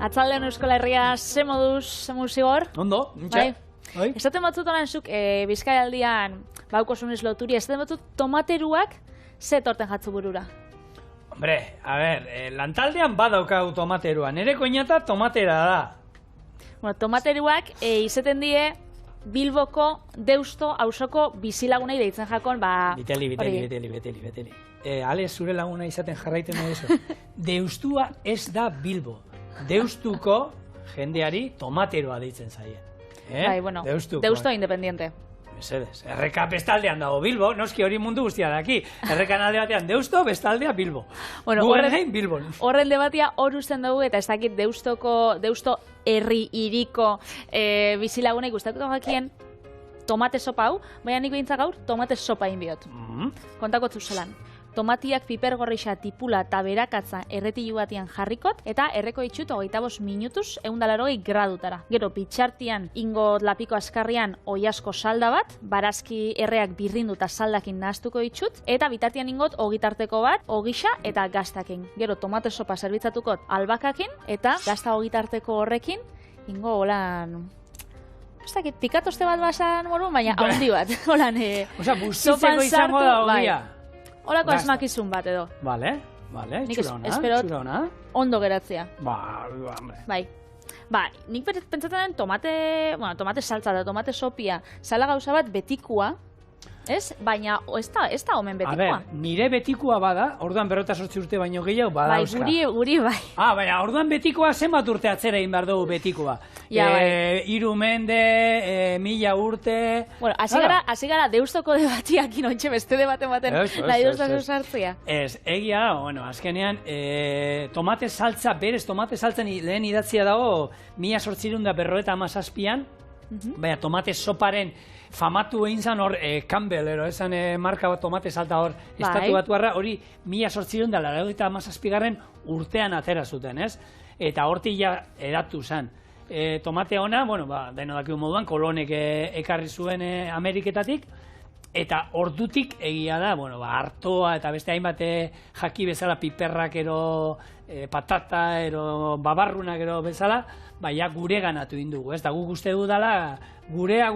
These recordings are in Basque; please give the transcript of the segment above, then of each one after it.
Atzaldean Euskal Herria, ze moduz, ze zigor? Ondo, mintxa. Bai. Esaten batzut horan zuk, Bizkaialdian, baukosunez loturi, esaten batzut tomateruak ze torten jatzu burura? Hombre, a ber, lantaldean badaukau tomaterua, nire koinata tomatera da. Bueno, tomateruak izaten die Bilboko Deusto auzoko bizilagunei deitzen jakon, ba... Beteli. Ale zure laguna izaten jarraiten edo. Deustua ez da Bilbo. Deustuko jendeari tomateroa deitzen zaie. Bai, bueno, Deusto independiente. Mesedez, erreka bestaldean dago Bilbo, noski hori mundu guztia daki. Errekan alde batean Deusto, bestaldea Bilbo. Bueno, Bilbo. Horren debatia hor usten dugu, eta ez dakit Deusto herri iriko bizilagunei gustatuko jakien tomate sopa hau, baina nik behintzak gaur tomate sopa inbiot. Kontako zelan. Tomatiak piper gorrixa tipula eta berakatza erretilu batian jarrikot, eta erreko itxut 25 minutuz 180 gradutara. Gero pitxartian ingo lapiko askarrian oiasko salda bat, barazki erreak birrindu eta saldakin nahaztuko itxut, eta bitartian ingot ogitarteko bat, ogixa eta gaztakin. Gero tomate sopa zerbitzatukot albakakin, eta gazta ogitarteko horrekin, ingo holan... Ez dakit, pikatoste bat basan moru, baina haundi bat. Holan, bustitzeko izango da ogia. Holako asmakizun bat edo. Vale, txura ona. Ondo geratzea. Hombre. Ba, nik pentsatzen den tomate saltza da, tomate sopia, zala gauza bat betikua, ez? Baina ez da omen betikua. A ber, nire betikua bada, orduan 58 urte baino gehiago bada euska. Bai, guri bai. Baina orduan betikoa zenbat urte atzera egin behar dugu betikua. Bai. 3 mende, 1000 urte... Bueno, hasi gara Deustoko debatiak inoitxe beste debaten baten nahi duztazu sartzea. Ez, egia, bueno, azkenean, tomate saltza, berez tomate saltzen lehen idatzia dago 1857an, baina tomate soparen famatu egin zan hor, Campbell, esan marka bat tomate salta hor, estatu batuarra, hori 1887 urtean atera zuten, ez? Eta hortik ja edatu zen. Tomate ona, bueno, deno dakigu moduan, kolonek ekarri zuen Ameriketatik, eta ordutik egia da, bueno, artoa eta beste hainbat jaki bezala piperrak ero, patata ero, babarrunak ero bezala, ja gure ganatu indugu, ez da, guk uste du dela, gurea,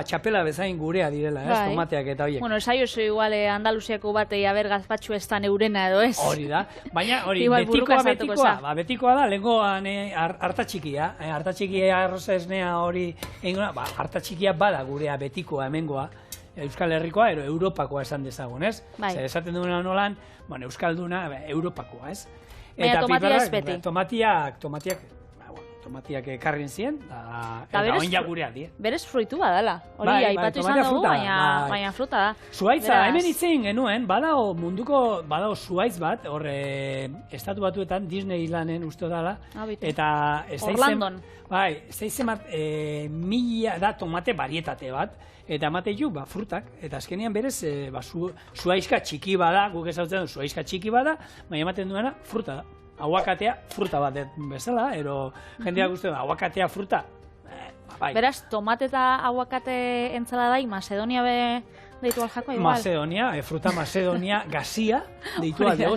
txapela bezain gurea direla, ez, tomateak eta horiek. Bueno, esai oso igual Andaluziako batei aber gazpatxu ez da neurena edo ez. Hori da, baina hori, betikoa da, lehenkoan hartatxikia, hartatxikia arroza esnea hori, hartatxikia bada gurea betikoa hemengoa, Euskal Herrikoa, ero Europakoa esan dezagun, ez? Zer esaten duena nolan, bueno, Euskalduna, Europakoa, ez? Baina tomatia ez beti. Tomatiak ekarrin zien, eta oin jagurea die. Berez fruitu badala, hori aipatu izan dugu, baina fruta da. Zuaitza, hemen itzein genuen, badao zuaitz bat, hor estatu batuetan, Disneylanen uste dala, eta... Orlandon. Bai, ez da izan bat, mila da tomate barietate bat, eta emate ju, frutak, eta azkenean berez, zuaizka txiki bada, guk ezautzen du, zuaizka txiki bada, baina ematen duena, fruta da. Aguakatea fruta bat bezala, ero jendeak uste da, aguakatea fruta. Beraz, tomate eta aguakate entzaladai, Macedonia be deitu aljako, igual? Macedonia, fruta Macedonia gazia deitu aldego,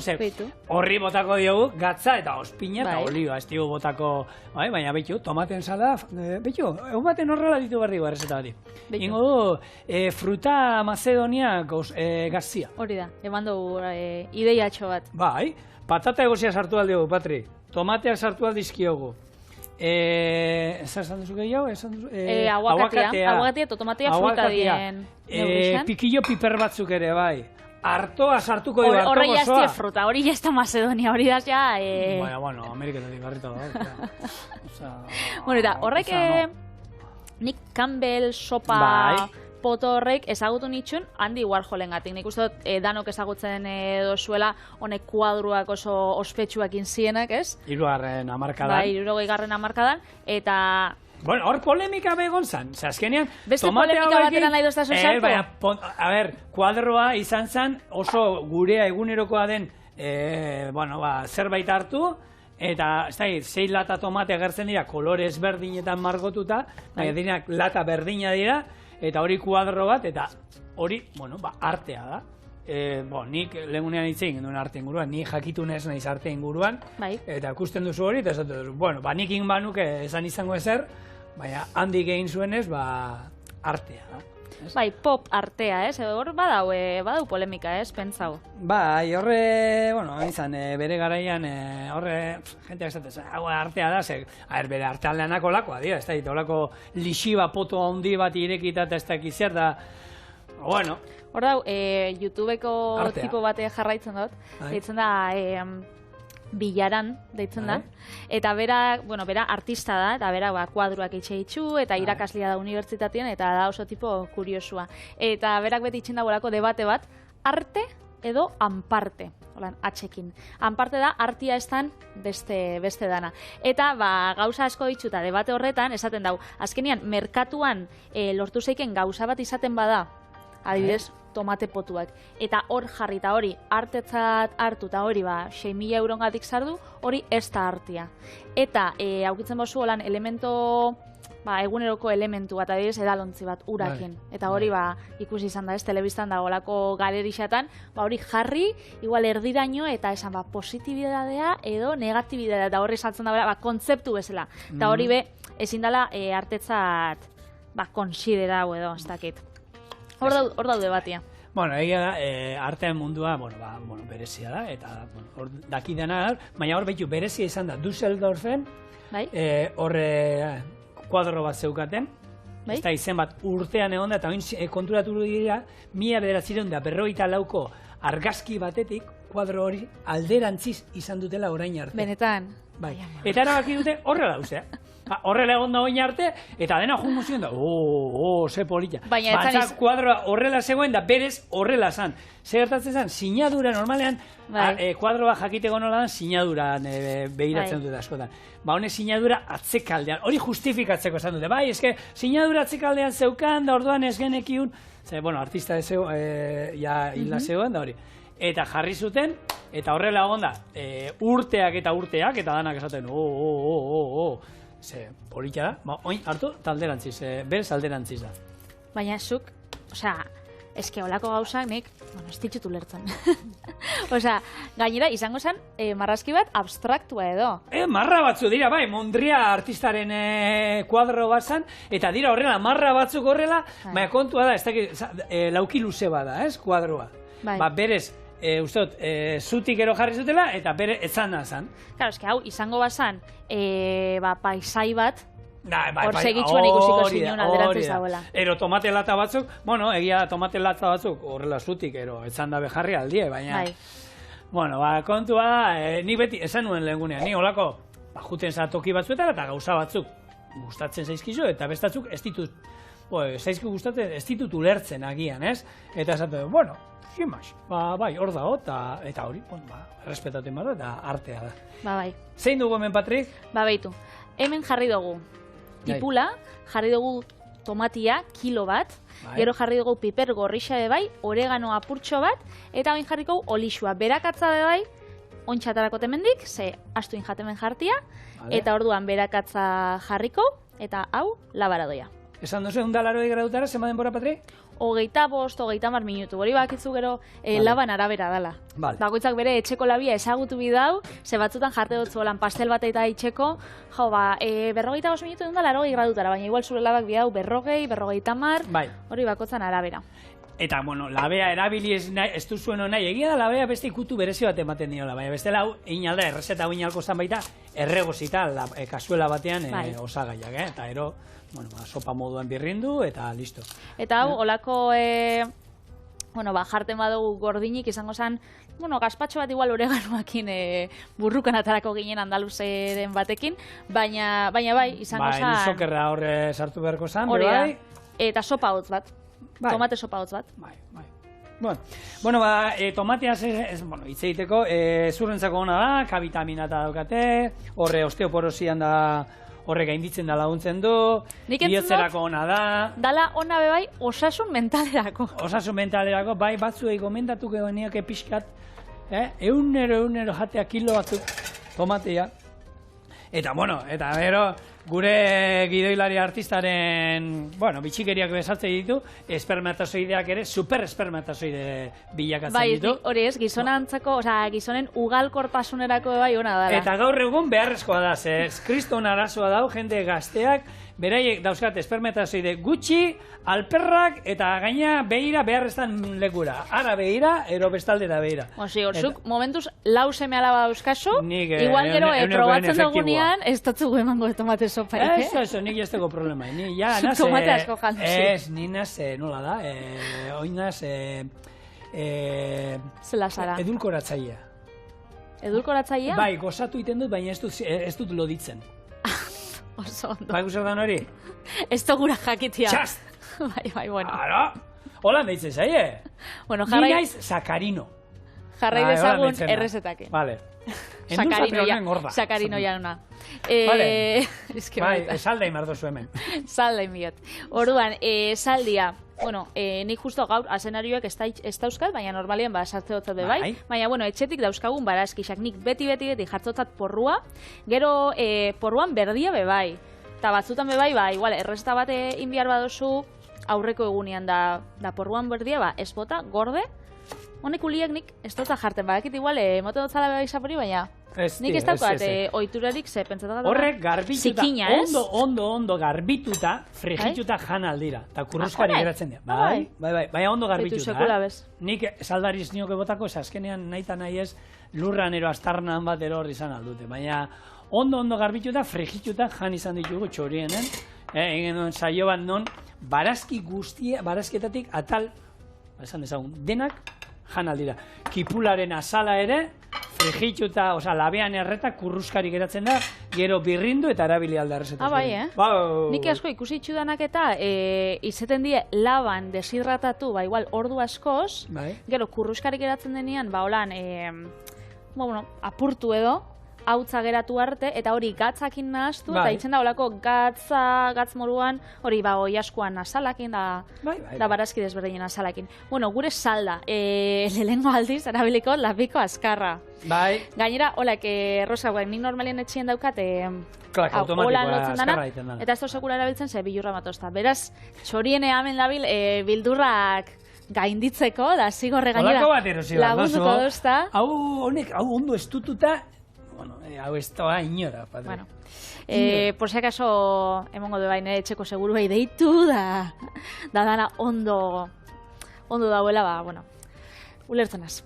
horri botako diogu, gatza eta ospina eta olioa, ez diogu botako, baina behitu, tomate entzalada, behitu, egun baten horrela ditu berri garrezeta bati. Ingo du, fruta Macedonia gazia. Hori da, eman dugu ideiatxo bat. Bai. Patata egozia sartu aldiogu, Patri. Tomateak sartu aldizkiogu. Esan duzu gehiago? Aguakatea eta tomatea fruta dien. Pikillo piper batzuk ere, bai. Artoa sartuko dugu, arto gozoa. Horre jaztie fruta, hori jazta Macedonia, hori da ja... Bueno, Ameriketan digarrita da. Bueno, eta horrek nik Campbell, sopa... poto horrek ezagutu nitxun Andy Warholen gatik. Nik uste dut danok ezagutzen dozuela honek kuadruak oso ospetsuak inzienak, ez? 3. hamarkadan. Bai, 60. hamarkadan, eta... Bueno, hor polemika begon zan. Azkenean, beste polemika batera nahi doztazu sartu? A ber, kuadroa izan zan oso gurea egunerokoa den zerbait hartu, eta, ez da, 6 lata tomate agertzen dira, kolore ezberdinetan margotuta, baina lata berdina dira, eta hori kuadro bat, eta hori, artea da. nik legunean hitz egin duen arte inguruan, ni jakitu nez naiz arte inguruan, eta ikusten duzu hori, eta esaten duzu, bueno, nik egin banuke esan izango ezer, baina handik egin zuenez, artea, da. Bai, pop artea, hor badau polemika, pentsau. Bai, horre, izan, bere garaian, horre, jenteak esaten, hau artea da, bere artean olakoa dira, ez da, olako lixiba poto handi bat irekita eta ez da zer da, bueno. Hor dau, YouTubeko tipo bate jarraitzen dut, deitzen da, Bilaran, deitzen da, eta bera artista da, eta bera kuadruak itxu, eta irakaslea da unibertsitatean, eta da oso tipo kuriosua. Eta berak beti itxen dagoelako debate bat, arte edo anparte, holan, atxekin. Anparte da, artia estan beste dana. Eta gauza asko ditzuta debate horretan, esaten dau, azkenian, merkatuan lortu zeiken gauza bat izaten bada, adibidez, tomate potuak. Eta hor jarri eta hori artetzat hartu eta hori 6.000 eurongatik sardu, hori ez da artia. Eta aukitzen bozu holan elemento, eguneroko elementu bat, adibidez, edalontzi bat, urakin. Eta hori ikusi izan da, telebistan da olako galerixatan, hori jarri, igual erdiraino, eta esan positibidadea edo negatibidadea, eta horri saltzen da, kontzeptu bezala. Eta hori ezin dela artetzat konsiderau edo, ez dakit. Hor daude batia. Bueno, egia da, artean mundua, berezia da, eta hor daki dena, baina hor behitu berezia izan da, Düsseldorfen, horre kuadro bat zeukaten, ez da izen bat urtean egon da, eta oin konturatu dira, 1954ko argazki batetik, kuadro hori alderantziz izan dutela orain arte. Benetan. Bai. Eta erabaki dute horrela dauzea. Horrela egon da oin arte, eta dena jungo zion da, ze polita. Baina kuadroa horrela zegoen da, berez horrela zan. Zer gertatzen zan, sinadura normalean, kuadroa jakiteko nola dan, sinaduran behiratzen dute askotan. Honek sinadura atzekaldean, hori justifikatzeko esan dute. Bai, eske, sinadura atzekaldean zeukan, da orduan ez genekiun, artista hilda zegoen da hori. Eta jarri zuten, eta horrela egon da, urteak, eta danak esaten, ze, polita da, oin hartu, talderantziz, berez alderantziz da. Baina zuk, eske olako gauzak nik, ez ditut ulertzen. Gainera, izango zen, marrazki bat abstraktua edo. Marra batzu dira, bai, Mondria artistaren kuadro bat zen, eta dira horrela, marra batzuk horrela, baina kontua da, ez dakit, lauki luze bada, ez, kuadroa. Berez, usteot, zutik ero jarri zutela, eta bere etzana zan. Claro, eske hau, izango bazan, paisai bat, hor segitxuan ikusiko zinean alderantziz dagoela. Ero tomate lata batzuk, egia da tomate lata batzuk, horrela zutik, ero, etzan da bejarri aldie, baina... kontua da, ni beti, esan nuen lehengunean, ni holako, juten toki batzuetara, eta gauza batzuk gustatzen zaizkizu, eta bestatzuk ez ditut, zaizki gustatzen, ez ditut ulertzen agian, ez? Eta esatu, Gimaz, bai, hor dago, eta hori, errespetatzen bada, eta artea da. Bai. Zein dugu hemen, Patrik? Baitu. Hemen jarri dugu tipula, jarri dugu tomatia, kilo bat, gero jarri dugu piper gorrixa bai, oregano apurtxo bat, eta hain jarriko olixua. Berakatza bai, ontsatarako temendik, ze astuin jatemen jartia, eta orduan berakatza jarriko, eta hau labaradoia. Esan duzu, undalaroi gradutara, zema denbora, Patrik? 25, 30 minutu, hori bakitzu gero laban arabera dala. Bakoitzak bere etxeko labia ezagutu bidau, ze batzutan jarte dut zuelan pastel bat eta itxeko, 45 minutu dut 40 gradutara, baina igual zure labak bidau 40, 50, hori bakoitzan arabera. Eta, labea erabili ez duzuen nahi, egia da labea beste ikutu berezi bat ematen diola, baina bestela hau, egin alda, errezeta hau inalko zan baita, erregozita, kasuela batean osagaiak, eta ero, sopa moduan birrindu, eta listo. Eta hau, olako, jarten badugu gordinik izango zen, gazpatxo bat igual oreganoakin burrukan atarako ginen andaluzeren batekin, baina bai, izango zen... Bai, sokerra horre sartu beharko zen, bai? Eta sopa hotz bat. Tomate sopa hotz bat. Bai. Tomateaz hitz egiteko, zurrentzako ona da, K-vitamina eta daukate, horre osteoporosian da, horre gainditzen da laguntzen du, bihotzerako ona da. Dala ona bai, osasun mentalerako. Osasun mentalerako, bai, batzuei gomendatuko niake pixkat, eunero jatea kilo batzuk tomatea. Eta, eta bero, Gure gidoilari artistaren, bueno, bitxikeriak bezaltzen ditu, espermatozoideak ere superespermatozoide bilakatzen ditu. Bai, hori ez, gizonantzako, gizonen ugalkortasunerako bai ona dela. Eta gaur egun beharrezkoa da, kriston arazoa dau, jende gazteak, beraiek dauzkat espermatozoide gutxi, alperrak, eta gaina behira beharreztan lekura. Ara behira, ero bestaldera behira. Osi, horzuk, momentuz, lau seme alaba dauzkazu, nik, igual gero, probatzen efektiboa. dugunean, ez dotzugu emango de tomate soparik, Eso, nik ez tego problema. Ni ja, Zuk tomate asko jan duzu. Ez, ni naz, nola da, oinaz, Zela zara. edulkoratzailea. Edulkoratzailea? Bai, gozatu iten dut, baina ez dut loditzen. Oso ondo. Bai, guzerdan hori? Ez togura jakitia. Txast! Bai, bueno. Ara! Hola, deitzen zaie. Bueno, Ni naiz sakarino. jarrai Bai, hola dezagun deitzen da. errezetake. Vale. Sakarino jauna. Vale. Eske Bai, esalda imardozu hemen. Salda inbiot. Orduan, saldia, bueno, nik justo gaur azenarioak ez dauzkat, baina normalian sartze dotzat be bai. Baina, bueno, etxetik dauzkagun barazkixak. Nik beti jartzotzat porrua, gero porruan berdia be bai. Eta batzutan be bai, igual, errezeta bat inbiar badozu, aurreko egunean da porruan berdia, ez bota, gorde. Honek uliak nik ez dutza jarten, badakit igual, mote dotzala be bai sapori, baina nik ez daukat oiturarik ze pentsatu. Horrek garbituta, zikina, ez? ondo garbituta, frigituta jan aldira. Eta kurruskari geratzen dira. Bai, baina ondo garbituta. Nik saldariz nioke botako, azkenean nahi eta nahi ez, lurran ero astarnan bat ero horri izan aldute. Baina ondo garbituta, frigituta jan izan ditugu txorienen. Egin duen saio bat non, barazki guztia, barazketatik atal, esan dezagun, denak jan aldira. Kipularen azala ere, frigituta, labean erreta kurruskari geratzen da, gero birrindu eta erabili alda errezetak. Bai, Nik asko ikusi itxudanak eta izeten die laban deshidratatu, igual ordu askoz, gero kurruskari geratzen denean, holan, apurtu edo, hautza geratu arte, eta hori gatzakin nahaztu, eta itzen da holako gatz moruan, hori oiaskoan azalakin, da barazki desberdinen azalakin. Bueno, gure salda, lehengo aldiz, erabiliko lapiko azkarra. Bai. Gainera, holak, Rosa, nik normalien etxien daukat, automatikoa azkarra egiten da. Eta ez da sekula erabiltzen, ze bilurra matozta. Beraz, txoriene hemen dabil, bildurrak gainditzeko, da zigorre gainera lagunduko dozta. Hau ondo estututa, hau ez da inora, padre. Bueno, por si acaso, emongo du baina etxeko seguruei deitu, da dana ondo dauela, ulertzenaz.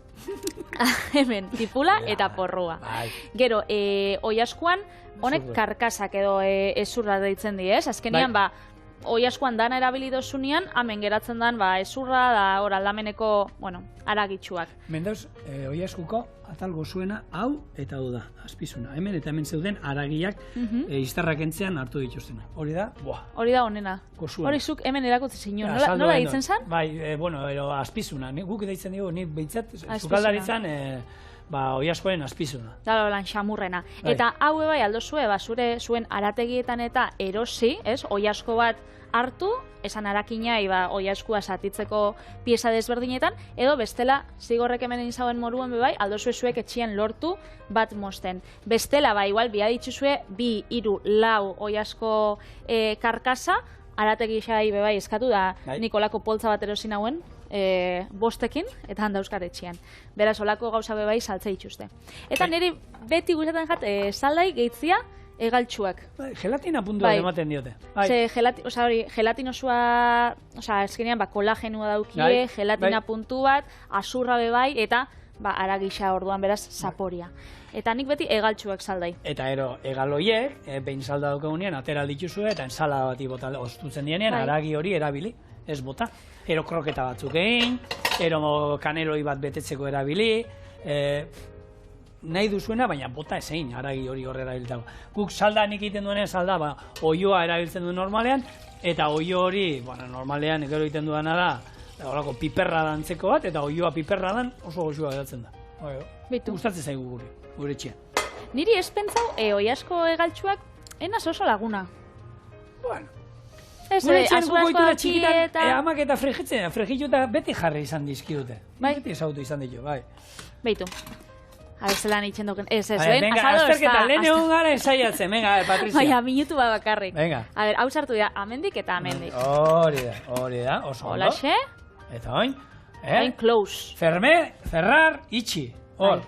Hemen, tipula eta porrua. Gero, oiaskuan, honek karkasak edo ezurra deitzen di, ez? Azkenian, oiaskuan dana erabilidozunean, hemen geratzen dan, ezurra da, aldameneko, aragitxuak. Mendauz, oiaskuko atal gozuena hau eta hau da, azpizuna. Hemen eta hemen zeuden aragiak iztarrak entzean hartu dituztena. Hori da, hori da honena. Hori zuk hemen erakutzi zinuen. Nola ditzen zan? Bai, azpizuna. Guk deitzen dugu, nik behintzat, zukaldaritzan, oiaskoen azpizuna. Da, lan xamurrena. Eta hau bai aldozue, zuen arategietan eta erosi, oiasko bat hartu, esan arakinai oiaskua satitzeko pieza desberdinetan, edo bestela zigorrek hemen izauen moruan bebai, aldozue zuek etxien lortu bat mosten. Bestela, igual, bia dituzue, 2, 3, 4 oiasko karkasa, arategi xai bebai eskatu da Nikolako poltza bat erosin hauen, bostekin, eta handa euskat etxian. Beraz, olako gauza bebai saltze dituzte. Eta niri beti gustatzen jat, saldai gehitzia, egaltsuak. Gelatina puntua ematen diote. Gelatin osoa, eskenean, kolagenua daukie, gelatina puntu bat, azurra bebai, eta aragisa orduan beraz zaporia. Eta nik beti egaltsuak saldai. Eta egaloiek, behin salda daukagunean, atera dituzue, eta ensala bati bota ostutzen dienean, aragi hori erabili, ez bota. Ero kroketa batzuk egin, ero kaneloi bat betetzeko erabili, nahi duzuena, baina bota ezein, aragi hori horre erabiltago. Guk salda nik egiten duenen salda, oioa erabiltzen du normalean, eta oio hori, normalean gero egiten duena da, horako piperra dantzeko bat, eta oioa piperra dan oso goxua geratzen da. Gustatzen zaigu gure etxean. Niri ez pentsau, oiasko egaltsuak, enaz oso laguna. Bueno. Gure etxean gukoitu da txikitan, amak eta frigitzen, frigituta beti jarri izan dizkidute. Beti esautu izan ditu, bai. Beitu. Abezelan itxen duken. Ez, Venga, azado azterketa, lehen egon gara ensaiatzen, venga, Patricia. Baina, minutu bat bakarrik. Venga. A ber, hau sartu dira, amendik eta amendik. Hori da, oso ondo. Holaxe, Eta oin, oin close. Ferrar, itxi. Hor.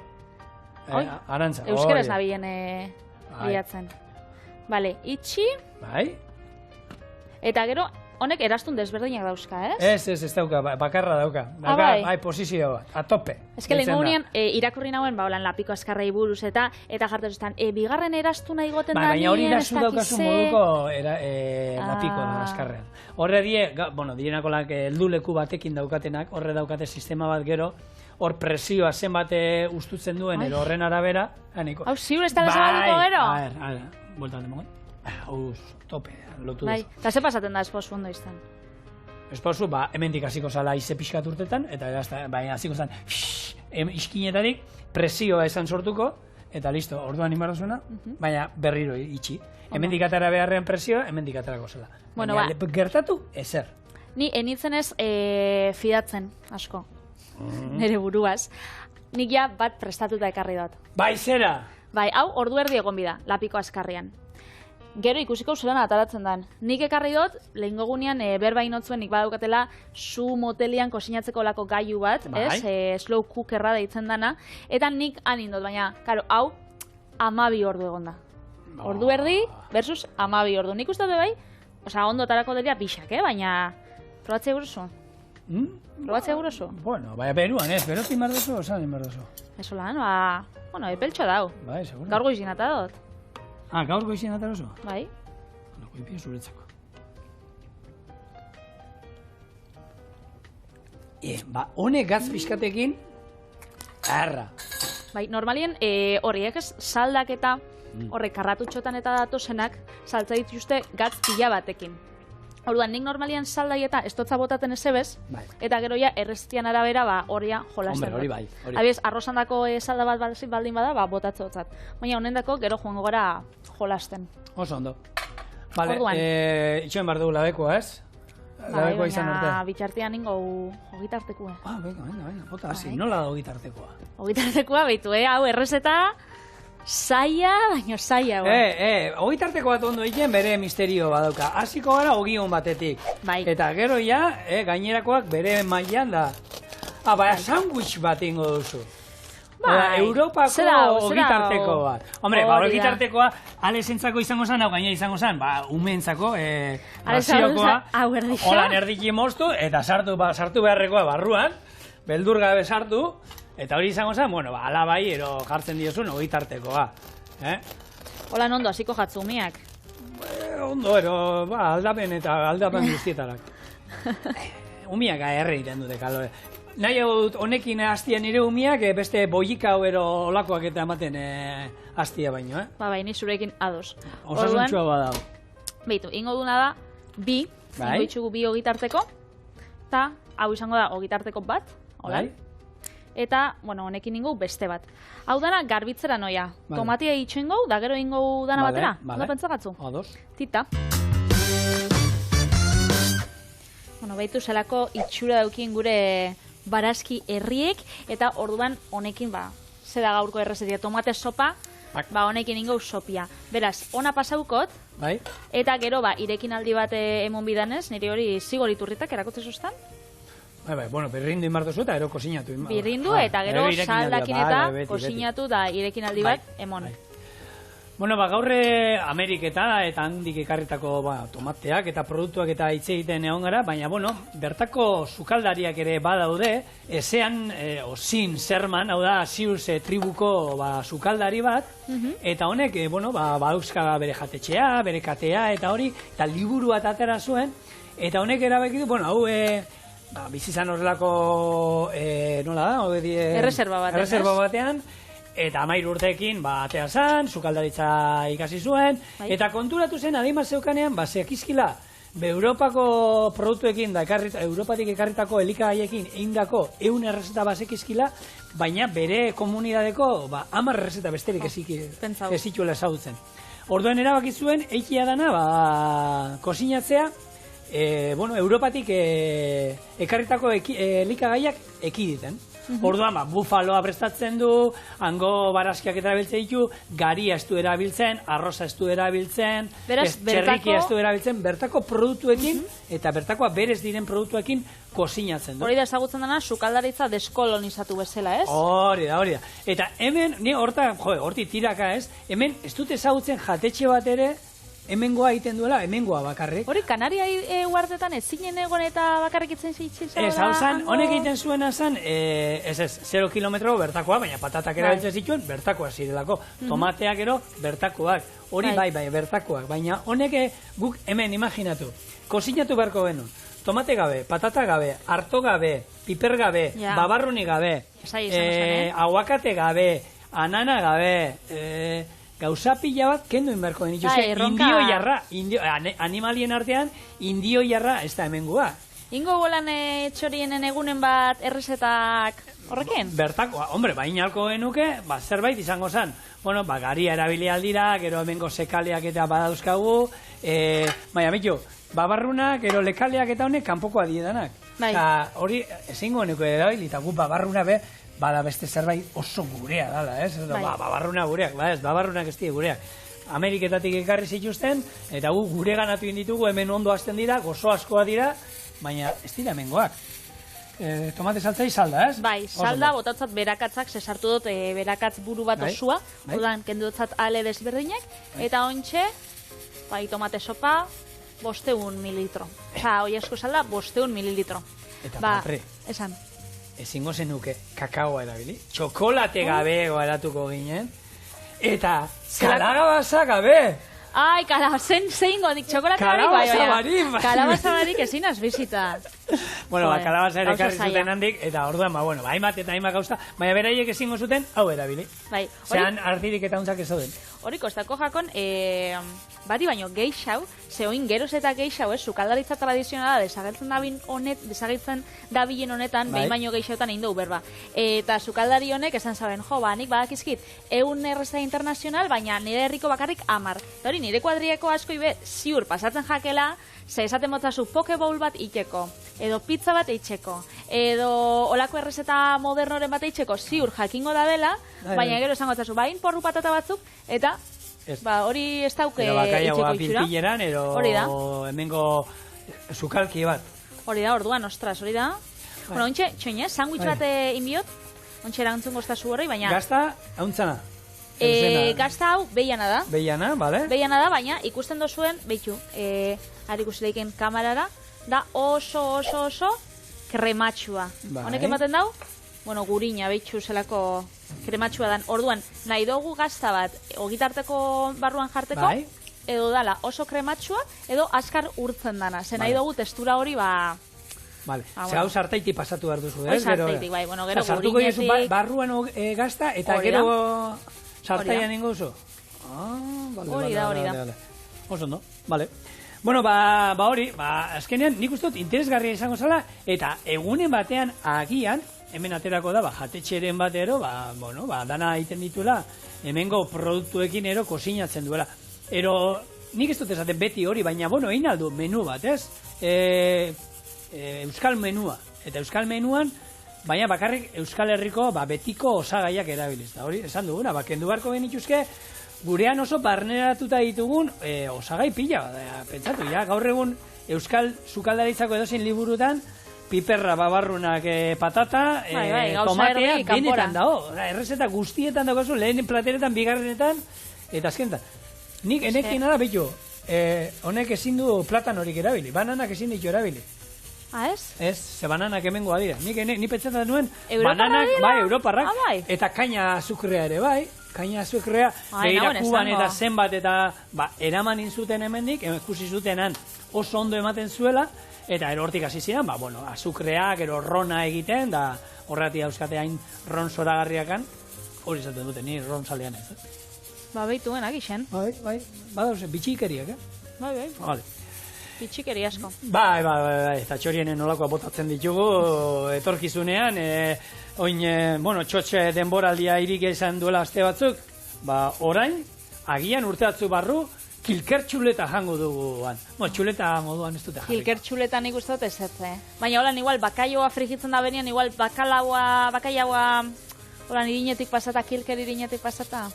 Oi. Arantza. Euskeraz nabien bilatzen. Bale, itxi, Bai. eta gero, honek erastun desberdinak dauzka, ez? Ez dauka, bakarra dauka. Bai. Posizio bat, a tope. Ez que lehenko gunean, irakurri nauen, holan lapiko azkarrei buruz eta jartzen zuten, bigarren erastuna igoten da baina hori nien, da zu daukazu moduko lapiko da azkarrean. Horre dienako heldu leku batekin daukatenak, horre daukate sistema bat gero, hor presioa zenbat ustutzen duen, ero horren arabera. Hau, ziur ez da bezaladuko gero? A ver, bueltan demogun. Hau, tope, lotu Bai, eta ze pasaten da esposu ondo izan? Esposu, hemendik hasiko zala ize pixkat urtetan, eta hasiko zan, iskinetarik presioa esan sortuko, eta listo, orduan inbarrazuna, baina berriro itxi. Hemendik atara beharrean presioa, hemendik atarako zela. Baina gertatu, ezer. Ni enitzen ez fidatzen, asko. Nere buruaz. Nik ja bat prestatuta ekarri dut. Bai, zera! Bai, hau ordu erdi egon bida, lapiko azkarrian. Gero ikusiko zelan ataratzen dan. Nik ekarri dut, lehengo gunean berba inotzuen nik badaukatela zu motelian kosinatzeko lako gailu bat, ez? Slow cookerra deitzen dana. Eta nik anindot, baina, karo, hau 12 ordu egon da. Ordu erdi versus 12 ordu. Nik uste dut bai, ondo atarako dira pixak, baina probatzea guruzu. Probatzea guruzu? Bueno, baina beruan ez, berotin bardozu, osan inbardozu. Eso lan, epeltxo dau. Bai, seguro. Gaur goizin atadot. Gaur goizien atarozu? Bai. Goipia zuretzako. Honek gatz pixkatekin, arra. Bai, normalien horiek ez saldaketa, horrek karratutxotan eta datosenak, saltza dituzte gatz pila batekin. Orduan, nik normalian saldai eta estotza botaten ezebez, eta gero ja erreztian arabera horia jolasten. Hori bai. Abiez, arrozandako salda bat baldin bada, botatze hotzat. Baina honendako gero joango gara jolasten. Oso ondo. Bale, itxoen behar dugu labekoa, ez? Labekoa izan urte. Baina bitxartean ingo ogitartekoa. Venga, bota hasi, nola da ogitartekoa? Ogitartekoa, behitu, hau errezeta... Saia, baino saia. Ogitarteko bat ondo egiten bere misterio badauka. Hasiko gara ogion batetik. Bai. Eta gero ja, gainerakoak bere mailan da. Baina sandwich bat ingo duzu. Europako ogitarteko bat. Hombre, ogitartekoa alesentzako izango zen, hau gaina izango zen, umeentzako, raziokoa, holan erdiki moztu, eta sartu beharrekoa barruan, beldur gabe sartu, eta hori izango zen, ala bai, jartzen diozun ogitartekoa. Holan ondo, hasiko jatzumiak. Ondo, aldapen eta aldapen guztietarak. Umiak erre egiten dute kalore. Nahi dut honekin hastia nire umiak, beste boika olakoak eta ematen hastia baino, Bai, ni zurekin ados. Osasuntxua badau. Beitu, ingo duna da, ingo itxugu bi ogitarteko, eta hau izango da ogitarteko bat, holan. Eta, honekin ingo beste bat. Hau dana garbitzera noia. Tomatia itxo ingo, da gero ingo dana batera. Oda pentsagatzu? Ados. Tita. Beitu zelako itxura daukien gure barazki herriek, eta orduan honekin, zeda gaurko errezetia, tomate sopa, honekin ingo sopia. Beraz, ona pasaukot, eta gero, irekin aldi bat emon bidanez, niri hori zigor iturritak erakotze sustan? Birrindu inbartozu eta ero kozinatu. Birrindu eta gero saldakin eta kozinatu da irekin aldi bat emon. Gaurre Ameriketa eta handik ekarritako tomateak eta produktuak eta hitz egiten egon gara, baina bertako sukaldariak ere badaude, ezean Osin Sherman, hau da Sius tribuko sukaldari bat, eta honek badauzka bere jatetxea, bere katea eta hori, eta liburu bat atera zuen, eta honek erabekidu, hau bizizan horrelako, nola da? Erreserba batean, eta 13 urteekin atea zan, sukaldaritza ikasi zuen, eta konturatu zen, adimaz zeukanean, zekizkila, Europako produktuekin, Europatik ekarritako elikagaiekin eindako 100 errezeta bazekizkila, baina bere komunidadeko 10 errezeta besterik ez zituela ezagutzen. Orduan erabaki zuen, eikia dana, kozinatzea, bueno, Europatik ekarritako elikagaiak ekiditen. Orduan, bufaloa prestatzen du, hango baraskiak erabiltzen ditu, garia ez du erabiltzen, arroza ez du erabiltzen, txerrikia ez du erabiltzen, bertako produktuekin eta bertakoa berez diren produktuekin kozinatzen du. Hori da ezagutzen dena, sukaldaritza deskolonizatu bezala, ez? Hori da. Eta hemen, ni horti tiraka ez, hemen ez dut ezagutzen jatetxe bat ere, hemengoa egiten duela, hemengoa bakarrik. Hori, Kanaria uartetan ez zinen egon eta bakarrik itzen zitzen zara? Ez, hau zan, honek egiten zuena zan, 0 kilometro bertakoa, baina patatak erabiltzen zituen, bertakoa zirelako. Tomateak ero, bertakoak. Hori bai, bertakoak. Baina honek guk hemen imaginatu. Kozinatu beharko genuen. Tomate gabe, patata gabe, harto gabe, piper gabe, babarruni gabe, aguakate gabe, anana gabe, gauza pila bat kendu inberko den itxuzke, indio jarra, animalien artean, indio jarra ez da hemengoa. Ingo bolan txorienen egunen bat errezetak horrekin? Bertakoa, hombre, baina halko genuke, zerbait izango zen. Bueno, garia erabili aldira, gero hemengo sekaleak eta badauzkagu, baina bitu, babarrunak, gero lekaleak eta honek kanpoko adiedanak. Hori, ezingo genuke erabili, eta gu babarruna bada beste zerbait oso gurea dala, ez? Babarruna gureak, babarrunak ez die gureak. Ameriketatik ekarri zituzten, eta gure ganatu inditugu, hemen ondo hasten dira, gozo askoa dira, baina ez dira hemengoak. Tomate saltzai salda, ez? Bai, salda, botatzat berakatzak, sesartu dut berakatz buru bat osua, odan, kendu dutzat ale desberdinak, eta ontxe, bai, tomate sopa, 500 mililitro. Osa, hoi asko salda, 500 mililitro. Eta patri. Esan. Ezingo zenuke kakaoa erabili, txokolate gabe eratuko ginen, eta kalagabaza gabe. Ai, kalabazen zein godik, txokolate barik, kalabaza barik ezin bizita. Bueno, kalabaza ere karri zuten handik, eta orduan, hainbat eta hainbat gauza, baina beraiek ezingo zuten, hau erabili. Zean ardirik eta untzak ez zauden. Hori, kostako jakon, bari baino geixau, zehoin geroz eta geixau, sukaldaritza tradizionala desagertzen dabilen honetan, behin baino geixautan egin dugu berba. Eta sukaldari honek esan zaben, nik badakizkit, 100 erreza internazional, baina nire herriko bakarrik 10. Eta hori, nire kuadriako asko ibe, ziur pasatzen jakela, ze esaten motzazu pokebowl bat itxeko, edo pizza bat itxeko, edo olako errezeta modernoren bat itxeko, ziur jakingo da dela, baina gero esango zazu, bain porru patata batzuk, eta hori ez dauke itxeko itxura. Edo bakaiagoa pilpilleran, edo hemengo sukalki bat. Hori da, orduan, ostras, hori da. Bueno, ontxe, txoinez, sandwich bat inbiot, ontxe erantzun goztazu horrei, baina... Gazta, hauntzana. Gazta hau, behiana da. Behiana, bale. Behiana da, baina ikusten dozuen, behitu, hari ikusileiken kamarara, da oso krematxua. Honek ematen dau? Bueno, gurina, behitu zelako krematxua dan. Orduan, nahi dugu gazta bat, ogitarteko barruan jarteko, edo dala oso krematxua, edo askar urtzen dana. Ze nahi dugu testura hori, Vale, ze hau sartaiti pasatu behar duzu, ez? Sartaitik, bai, bueno, gero gurinetik... Barruan gazta, eta gero sartaian ingo duzu? Hori da. Oso, no? Vale. Bueno, hori, azkenean nik uste dut interesgarria izango zala, eta egunen batean agian, hemen aterako da, jatetxeren batero, dana egiten dituela, hemengo produktuekin ero kozinatzen duela. Nik ez dut esaten beti hori, baina, egin aldu menu bat, ez? Euskal menua. Eta euskal menuan, baina bakarrik Euskal Herriko betiko osagaiak erabiliz. Hori, esan duguna, kendu beharko genituzke, gurean oso barneratuta ditugun osagai pila. Pentsatu, gaur egun Euskal sukaldaritzako edozein liburutan, piperra, babarrunak, patata, tomatea, benetan dago. Errezeta guztietan dagozu, lehen plateretan, bigarrenetan, eta azkenetan. Nik enekin da, behitu, honek ezin du platan horik erabili, bananak ezin ditu erabili. Ez? Ez, ze bananak hemengoa dira. Ni pentsatzen nuen, bananak, europarrak, eta kaina azukrea ere, kaina azukrea, behira Kuban eta zenbat, eta eraman inzuten hemendik, ikusi zutenan oso ondo ematen zuela, eta hortik hasi ziren, azukrea, gero rona egiten, da horretik dauzkate hain ron zoragarriakan, hori izaten dute, ni ron salean ez. Behituen, agixen. Badauzen, bitxikeriak, Vale. Bitxikeri asko. Bai, eta txorienen nolakoa botatzen ditugu, etorkizunean, txotxe denboraldia irik izan duela aste batzuk, orain, agian urte batzu barru, kilker txuleta jango duguan. Txuleta moduan ez dute jarri. Kilker txuletan nik uste dut ez ez, Baina holan igual bakaioa frigitzen da benian, igual bakaiaua holan irinetik pasata, kilker irinetik pasata.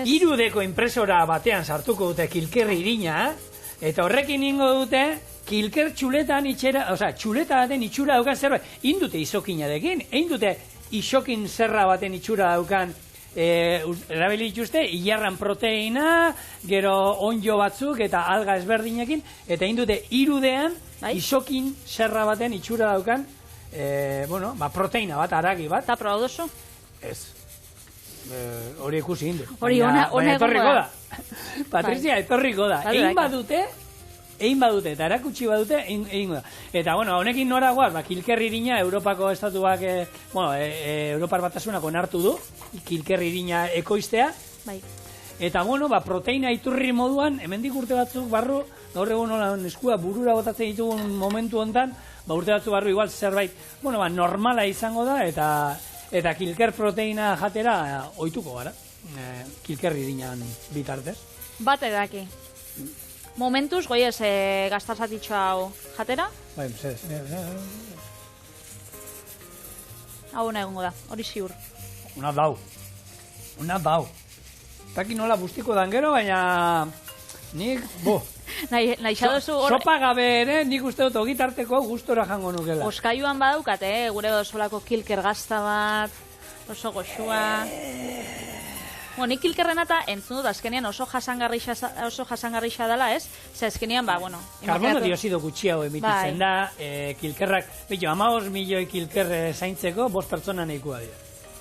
Irudeko impresora batean sartuko dute kilker irina, eta horrekin ingo dute kilker txuletan itxera, txuleta baten itxura daukan zerbait. Indute izokinarekin, indute isokin zerra baten itxura daukan erabili dituzte, ilarran proteina, gero onjo batzuk eta alga ezberdinekin, eta indute irudean isokin zerra baten itxura daukan, proteina bat, aragi bat. Eta probau duzu? Ez. Hori ikusi indu. Hori ona etorriko da. Patrizia, etorriko da. Egin badute, eta erakutsi badute, egin da. Eta, honekin nora guaz, kilker irina Europako estatuak, Europar Batasunak onartu du, kilker irina ekoiztea. Bai. Eta, proteina iturri moduan, hemendik urte batzuk barru, gaur egun eskua burura botatzen ditugun momentu hontan, urte batzuk barru igual zerbait, normala izango da, eta kilker proteina jatera ohituko gara. Kilker irinan bitartez. Bat edaki. Momentuz, goiez, gaztasatitxo hau jatera? Bai, mesedez. Hau egongo da, hori ziur. Una dau. Taki nola bustiko dan gero, baina nik, Nahi xadozu... Sopa gabe ere, nik uste dut ogitarteko gustora jango nukela. Oskaiuan badaukat, gure osolako kilker gazta bat, oso goxua... Nik kilkerrena eta entzun dut azkenean oso jasangarrixa dela, ez? Ze azkenean, Karbono dioxido gutxiago emititzen da, kilkerrak, 15 milioi kilker zaintzeko, 5 pertsona nahikoa dira.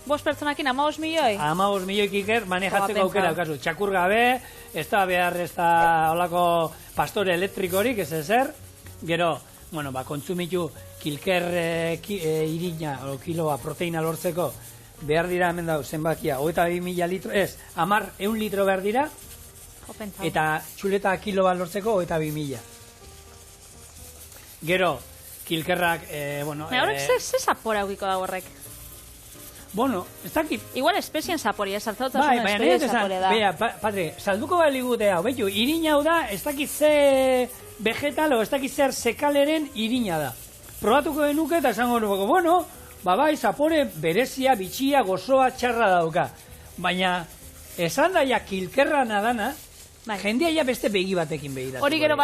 5 pertsonakin 15 milioi? 15 milioi kilker manejatzeko aukera daukazu. Txakur gabe, ez da behar ez da olako pastore elektrikorik, ez ezer. Gero, kontsumitu kilker irina, kiloa proteina lortzeko, behar dira hemen dau zenbakia, 22.000 litro, ez, 100 litro behar dira, eta txuleta kilo bat lortzeko 22.000. Gero, kilkerrak, horrek ze zapora aukiko da horrek? Ez dakit. Igual espezien zapori, saltzautasun espezien zapore da. Baina, Patri, salduko behar ligute hau, behitu, irina hau da, ez dakit ze vegetal, ez dakit zer sekaleren irina da. Probatuko denuke eta esango nuko, bai, zapore berezia, bitxia, gozoa, txarra dauka. Baina, esan daia kilkerra nadana, jendea ja beste begi batekin begiratu. Hori gero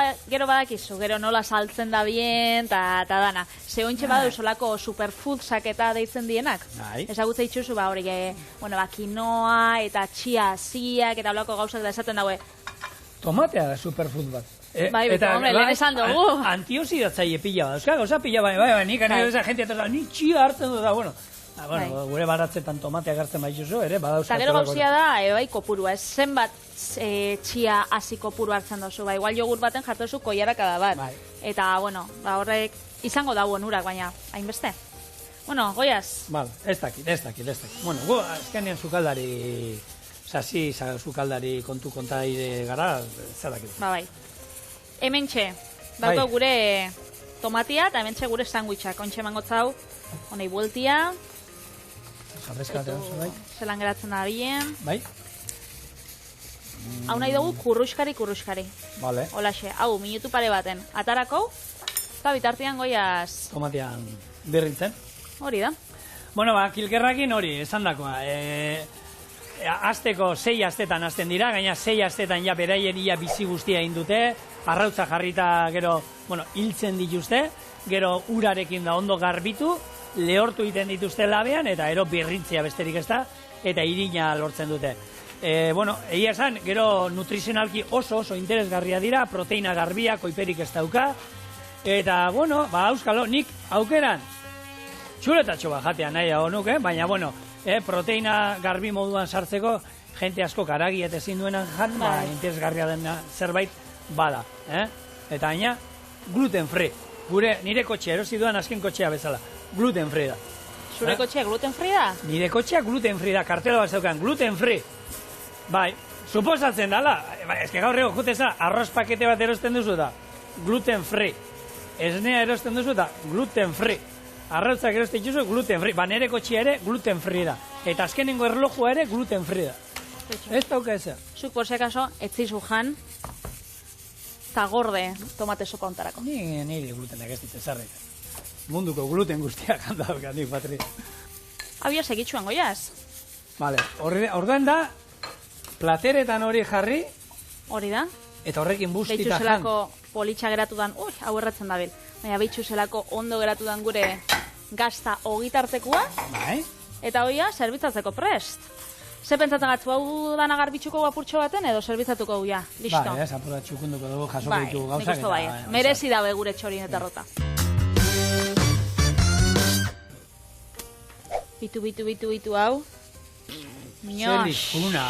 badakizu, gero nola saltzen da bien, eta dana. Zehointxe badu solako superfoodsak eta deitzen dienak. Ezagutza itxuzu, hori, kinoa eta txia ziak eta olako gauzak da esaten daue. Tomatea da superfood bat. Bai, lehen esan dugu. Antioxidatzaile pila bat. Euskal, gauza pila bat, nik anero eza jentia eta ni txia hartzen du da, gure baratzetan tomateak hartzen baituzu, ere, badauzka. Eta gero gauzia da, bai, kopurua, zenbat txia hasi kopuru hartzen duzu, igual jogur baten jartuzu koiarakada bat. Eta, horrek izango dago onurak, baina, hainbeste. Goiaz. Ez dakit. Gu, azkenean sukaldari, sukaldari kontaire gara, zer dakit. Bai. Hementxe, dauko gure tomatia eta hementxe gure sandwichak. Ontxe mangotzau, honei bueltia. Zelan geratzen da bien. Bai. Hau nahi dugu kurruskari. Vale. Holaxe, hau, minutu pare baten. Atarako, eta bitartian goiaz... Tomatian berritzen. Hori da. Kilkerrakin hori, esan dakoa. Azteko 6 astetan hasten dira, gaina 6 astetan ja beraien ia bizi guztia indute, arrautza jarrita gero, hiltzen dituzte, gero urarekin da ondo garbitu, lehortu egiten dituzte labean, eta ero birrintzea besterik ez da, eta irina lortzen dute. Egia esan, gero nutrizionalki oso interesgarria dira, proteina garbia, koiperik ez dauka, eta, auskalo, nik aukeran, txuletatxo bat jatea nahi hau nuke, baina, proteina garbi moduan sartzeko, jente asko karagi eta ezin duenan jan, interesgarria dena zerbait bada. Eta baina, gluten free. Nire kotxea, erosi duan azken kotxea bezala. Gluten free da. Zure kotxea gluten free da? Nire kotxea gluten free da, kartela bat zeukan, gluten free. Bai, suposatzen dala, eske gaur ego juteza, arroz pakete bat erosten duzu da, gluten free. Esnea erosten duzu da, gluten free. Arrautzak erosten duzu, gluten free. Nire kotxea ere gluten free da. Eta azkenengo erlojua ere gluten free da. Ez dauka ezer. Zuk, por si acaso, etzizu jan, eta gorde tomate sopa ontarako. Nire glutenak ez dit ezarrik. Munduko gluten guztiak handa daukat, nik, Patri. Habia segitxuan goiaz. Vale, orduan da, plateretan hori jarri, Hori da. eta horrekin bustita Behitxu jan. zelako politxa geratu dan, hau erratzen dabil. Baina behitxu zelako ondo geratu dan gure gazta ogitartekua, Bai, eta hoia zerbitzatzeko prest. Ze pentsatzen gatzu, hau dana garbitxuko apurtxo baten, edo zerbitzatuko hu, ja, listo. bai, apura txukunduko dugu jasoko Bai, ditugu nik gauzak. uste bai, merezi dabe gure txorin eta rota. Bitu hau. Zer Miñox. dizkuna.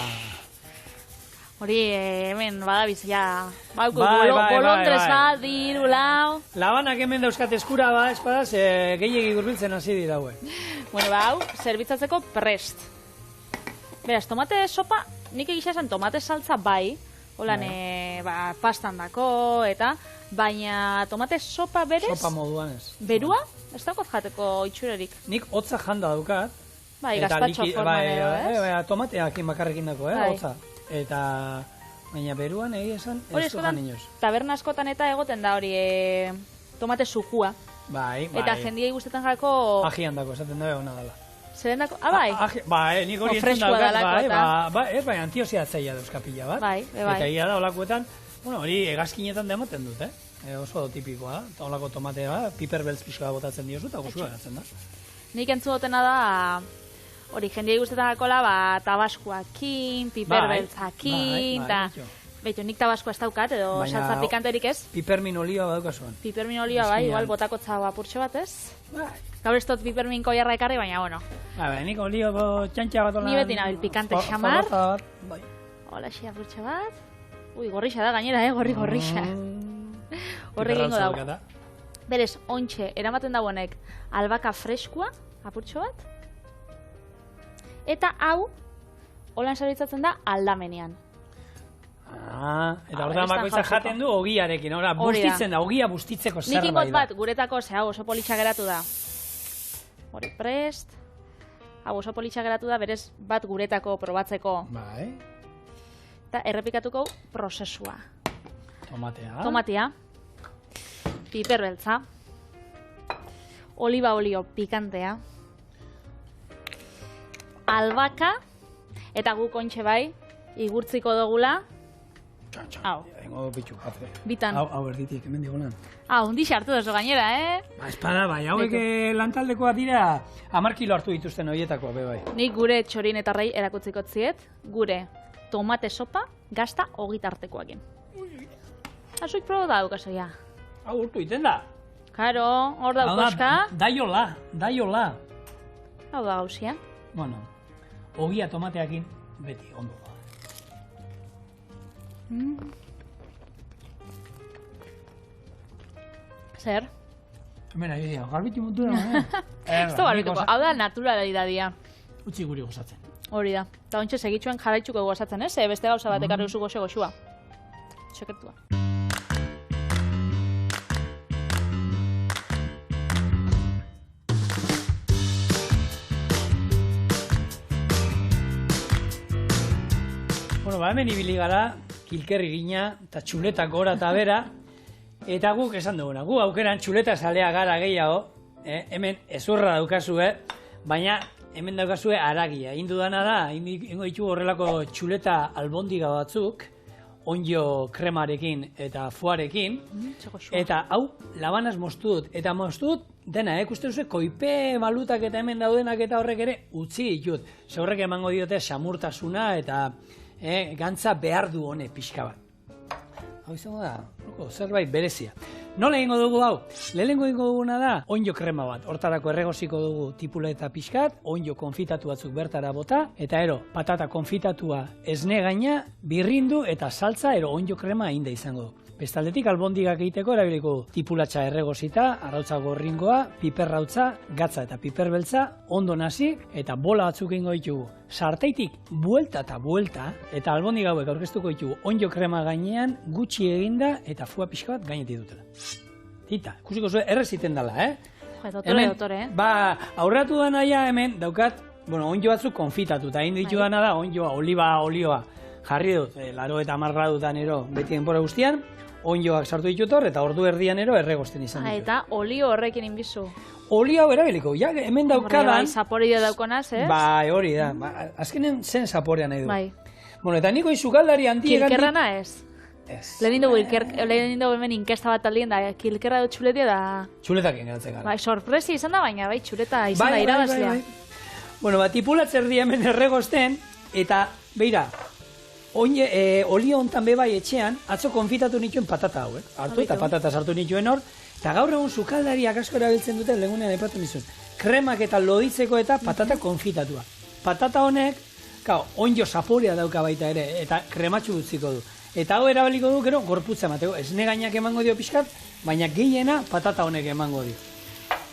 Hori hemen badabiz, ja. Bauko Bai, bolondrez bai. bat, diru, lau. Labanak hemen dauzkat eskura ba, espadaz, gehiegi gurbiltzen hasi dira haue. Bueno, hau, zerbitzatzeko prest. Beraz, tomate sopa, nik egisa esan tomate saltza bai, holan, pastan dako, eta, baina tomate sopa berez, Sopa moduan ez. berua, ez daukot jateko itxurerik. Nik hotza janda daukat. Bai, eta gazpatxo forman edo, ez? Bai, tomateakin bakarrekin dako, Bai. hotza. Eta, baina beruan egia esan, Hori ez du eskotan, jan inoz. taberna askotan eta egoten da hori tomate sukua. Bai, bai. Eta jendiei gustetan jako... Ajian dako, esaten dabe hona dela. Zerendako... bai? Bai, nik hori O, entzun freskoa daukat, dalako bai, eta- bai, antioxidatzaia dauzkapila bat. Bai, bai. Eta ia da, olakoetan, bueno, hori hegazkinetan demoten dut, oso tipikoa da, eta olako tomatea, piper beltz pixka botatzen diozu, eta guzua geratzen da. Nik entzu dutena da, hori jendiei gustetan dakola, tabaskuakin, piper beltzakin, eta... Beitu, nik tabaskoa ez daukat, edo Baina- saltza pikanterik ez. Pipermin olioa badukasuan. Pipermin olioa bai, igual botako txau apurtxo bat ez. Bai. Gaur ez dut pipermin koiarra ekarri, baina bueno. Bai, nik olio txantxa bat olan... Ni beti nabil pikante xamar. Bai. Hola, xi apurtxo bat. Ui, gorrixa da gainera, gorrixa. Horre egingo dau. Berez, ontxe, eramaten dauenek albaka freskua, apurtxo bat. Eta hau, holan zerbitzatzen da aldamenean. Eta orduan ez da bakoitza jatzeko. jaten du ogiarekin, ora, Hori da. bustitzen da, ogia bustitzeko Nik zerbait ingot da. bat, guretako, ze hau oso politxa geratu da. Hori prest. Hau oso politxa geratu da, berez bat guretako probatzeko. Bai, Eta errepikatuko prozesua. tomatea. Tomatea, piper beltza, oliba olio pikantea, albaka, eta guk ontxe bai, igurtziko dugula, hau, Hengo pitxu, Patri. bitan. Hau erditik, hemen digonan. Hundi sartu duzu gainera, Ba, espada, bai, hauek lantaldekoa dira 10 kilo hartu dituzten horietakoa, be bai. Nik gure txorinetarrei erakutziko ziet, gure tomate sopa gazta ogitartekoakin. Azuik probo da daukazoia. Hau urtu iten da. Karo, hor daukoska. Daiola. Hau da gauzia. Bueno, ogia tomateakin beti ondo da. Zer? Hemen ari dira, garbitu mundu da. Ez da barbituko, hau da naturalidadia. Utzi guri gozatzen. Hori da. Eta ontsa segitxuen jarraitzuko gozatzen, ez? Beste gauza bat ekarri duzu goxua. Sekretua. Bueno, ba, hemen ibili gara, kilkerri gina, eta txuletak gora eta bera, eta guk esan duguna, gu aukeran txuleta salea gara gehiago, hemen ezurra daukazue, baina hemen daukazue haragia. Egin dudana da, ingo ditugu horrelako txuleta albondiga batzuk, onjo kremarekin eta fuarekin, eta hau labanaz moztu dut, eta moztu dut dena, ikusten duzu, koipe malutak eta hemen daudenak eta horrek ere utzi ditut. Ze horrek emango diote samurtasuna eta gantza behar du hone pixka bat. Hau izango da, zerbait berezia. Nola egingo dugu hau? Lehenengo egingo duguna da, onjo krema bat. Hortarako erregoziko dugu tipuleta pixkat, onjo konfitatu batzuk bertara bota, eta ero, patata konfitatua esne gaina, birrindu eta saltza, ero onjo krema ainda izango du. Bestaldetik albondigak egiteko erabiliko du tipulatxa erregozita, arrautza gorringoa, piperrautza, gatza eta piperbeltza, ondo nasi eta bola batzuk egingo ditugu. Sarteitik buelta eta buelta, eta albondik hauek aurkeztuko ditugu onjo krema gainean gutxi eginda eta fua pixka bat gainetik dutela. Tita, ikusiko zuen erreziten dela, Dotore, Ba, aurratu da naia hemen daukat bueno, onjo batzuk konfitatuta, egin ditudana da, onjoa, olioa jarri dut, 80 gradutan ero beti denbora guztian, onjoak sartu ditut hor, eta ordu erdian ero erregosten izan ditut. Eta olio horrekin inbizu. Olio hau erabiliko, ja, hemen daukadan... Zaporio daukonaz, ez? Bai, hori da, azkenen zen zaporea nahi du. Bai. Bueno, eta niko izukaldari handiegandik... Kilkerrana ez? Ez. Lehenin dugu hemen inkesta bat aldien da, kilkerra dut txuletia da... Txuletakin geratzen gara. Bai, sorpresi izan da, baina bai, txuleta izan da irabazlea. Bueno, tipulatzer hemen erregosten, eta, beira, olio hontan bebai etxean, atzo konfitatu nituen patata hau, hartu eta patata sartu nituen hor, eta gaur egun sukaldariak asko erabiltzen dute, legunean aipatu nizun, kremak eta loditzeko eta patata konfitatua. Patata honek, onjo zaporea dauka baita ere, eta krematxu utziko du. Eta hau erabiliko du, gero, gorputza emateko. Esne gainak emango dio pixkat, baina gehiena patata honek emango dio.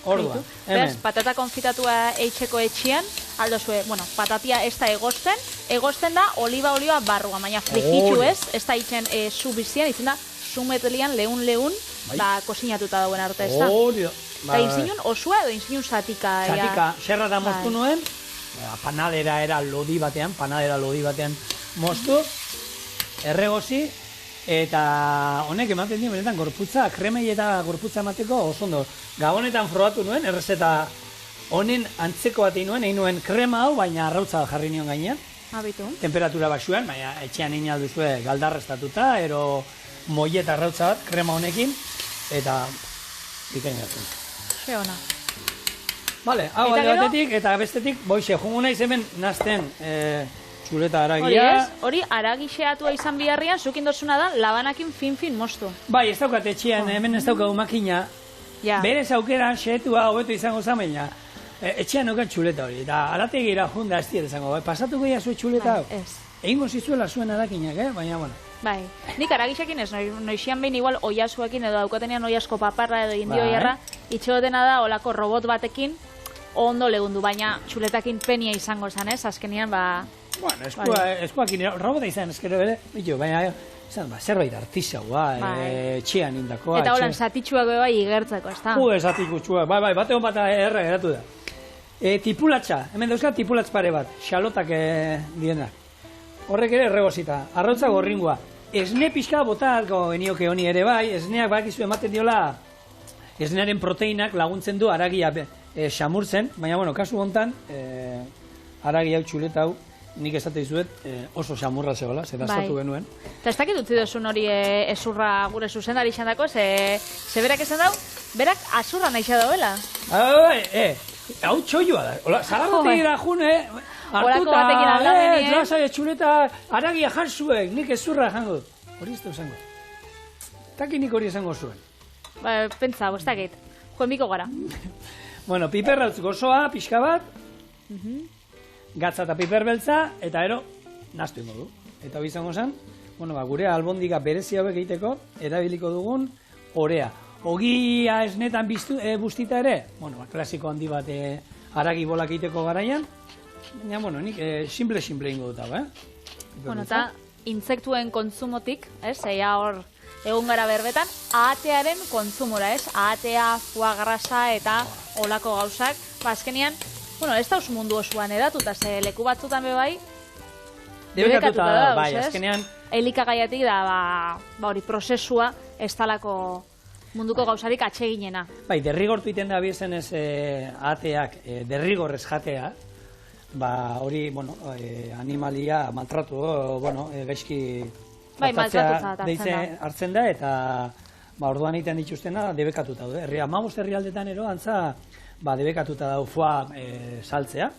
Orduan, hemen. Patata konfitatua eitxeko etxean, aldo zue, bueno, patatia ez da egosten da olioa barrua, baina frijitu ez da itxen zu bizian, itzen da, zu metelian lehun, kosinatuta dauen arte ez da. Eta inzinun osua edo inzinun zatika? Zatika, serra da moztu nuen, panadera lodi batean moztu, erregozi, eta honek ematen dio benetan gorputza, kremei eta gorputza emateko oso ondo. Gabonetan frogatu nuen, errezeta honen antzeko bat egin nuen krema hau, baina arrautza jarri nion gainean. Abitu. Temperatura baxuan, baina etxean egin alduzue galdarreztatuta, ero moieta arrautza bat krema honekin, eta bikain gartzen. Ze ona. Vale, hau alde batetik, eta bestetik, boixe, jungo naiz hemen nazten txuleta aragia. Hori aragixeatua izan biharrian, zukin dozuna da, labanakin fin moztu. Bai, ez daukat etxean, hemen ez daukat makina. Berez aukeran, xeetua hobeto izango zameina. Etxean nukan txuleta hori, eta arategira junda ez dira izango. Pasatuko ia zuen txuleta hau. Egingo zizuela zuen arakinak, baina, bueno. Bai, nik aragixekin ez, noixian behin igual oiasuekin edo daukatenean oiasko paparra edo indio jarra, itxegotena da, olako robot batekin, ondo legundu, baina txuletakin penia izango zen, ez? Azkenian, bueno, eskuakin, robota izan ezkero bere, baina, zerbait artisaua, txean indakoa. Eta holan, zatitxuak bai igertzeko, ez da? Zatitxuak, bai, bate hon bat erra geratu da. Tipulatxa, hemen dauzka tipulatz pare bat, xalotak dienak. Horrek ere erregozita, arrautza gorringoa. Esne pixka botatko genioke honi ere bai, esneak bakizu ematen diola, esnearen proteinak laguntzen du aragia xamurtzen, baina, bueno, kasu hontan, aragi hau txuleta hau, nik esate dizuet oso xamurra zegoela, zedaztatu genuen. Eta ez dakit utzi duzun hori ezurra gure zuzendari izan dako, ze berak esan dau, berak azurra nahi xadoela. Hau txoioa da, zagarrotegira june, Olako batekin aldamenien. Lasai txuleta aragia jarzuek, nik ezurra jango dut. Hori ez da esango. Taki nik hori esango zuen. Pentsa, ez dakit. Joemiko gara. Bueno, piperra utz gozoa, pixka bat. Gatza eta piper beltza, eta ero, naztu ingo du. Eta hori izango zen, gure albondiga berezi hauek egiteko, erabiliko dugun orea. Ogia esnetan bustita ere, klasiko handi bat aragi bolak egiteko garaian, baina, nik simple ingo dut hau, eta intsektuen kontsumotik, eia hor egun gara berbetan, ahatearen kontsumora, ahatea, foie grasa eta olako gauzak, azkenian, ez dauz mundu osoan edatuta, ze leku batzutan bebai, debekatuta da, bai, azkenean... Elikagaiatik da, hori, prozesua, ez talako munduko gauzarik atseginena. Bai, derrigortu iten da biezen ez ateak, derrigorrez jatea, hori, animalia maltratu, gaizki tratatzea hartzen da, eta orduan egiten dituztena debekatuta daude. 15 herrialdetan ero, antza, debekatuta dau foa saltzea,